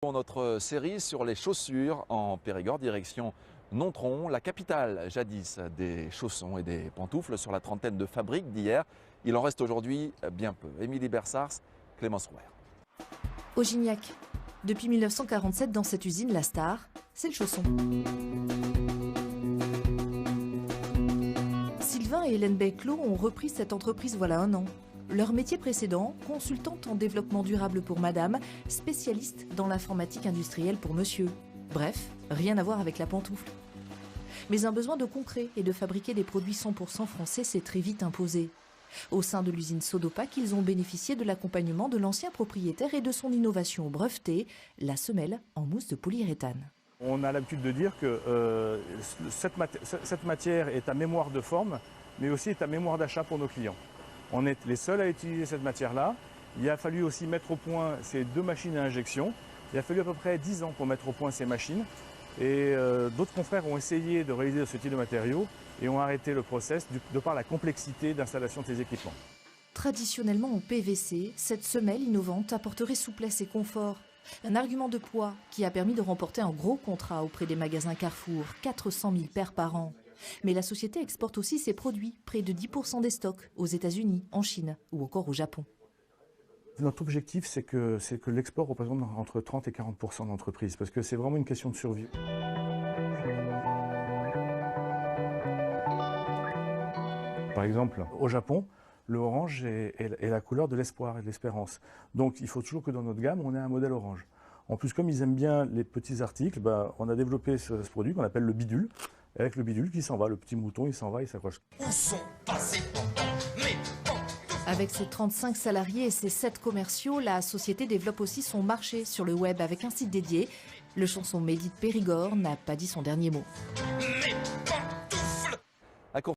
Pour notre série sur les chaussures en Périgord, direction Nontron, la capitale jadis des chaussons et des pantoufles. Sur la trentaine de fabriques d'hier, il en reste aujourd'hui bien peu. Émilie Bersars, Clémence Rouer. Au Gignac, depuis 1947, dans cette usine, la star, c'est le chausson. Sylvain et Hélène Beclot ont repris cette entreprise voilà un an. Leur métier précédent, consultante en développement durable pour madame, spécialiste dans l'informatique industrielle pour monsieur. Bref, rien à voir avec la pantoufle. Mais un besoin de concret et de fabriquer des produits 100% français s'est très vite imposé. Au sein de l'usine Sodopac, ils ont bénéficié de l'accompagnement de l'ancien propriétaire et de son innovation brevetée, la semelle en mousse de polyuréthane. On a l'habitude de dire que cette matière est à mémoire de forme, mais aussi est à mémoire d'achat pour nos clients. On est les seuls à utiliser cette matière-là. Il a fallu aussi mettre au point ces deux machines à injection. Il a fallu à peu près 10 ans pour mettre au point ces machines. Et d'autres confrères ont essayé de réaliser ce type de matériaux et ont arrêté le process de par la complexité d'installation de ces équipements. Traditionnellement en PVC, cette semelle innovante apporterait souplesse et confort. Un argument de poids qui a permis de remporter un gros contrat auprès des magasins Carrefour, 400 000 paires par an. Mais la société exporte aussi ses produits, près de 10% des stocks, aux États-Unis, en Chine ou encore au Japon. Notre objectif, c'est que l'export représente entre 30 et 40% d'entreprises, parce que c'est vraiment une question de survie. Par exemple, au Japon, le orange est la couleur de l'espoir et de l'espérance. Donc il faut toujours que dans notre gamme, on ait un modèle orange. En plus, comme ils aiment bien les petits articles, on a développé ce produit qu'on appelle le bidule. Avec le bidule qui s'en va, le petit mouton, il s'en va, il s'accroche. Où sont passés mes pantoufles? Avec ses 35 salariés et ses 7 commerciaux, la société développe aussi son marché sur le web avec un site dédié. Le chanson Made in Périgord n'a pas dit son dernier mot. Mes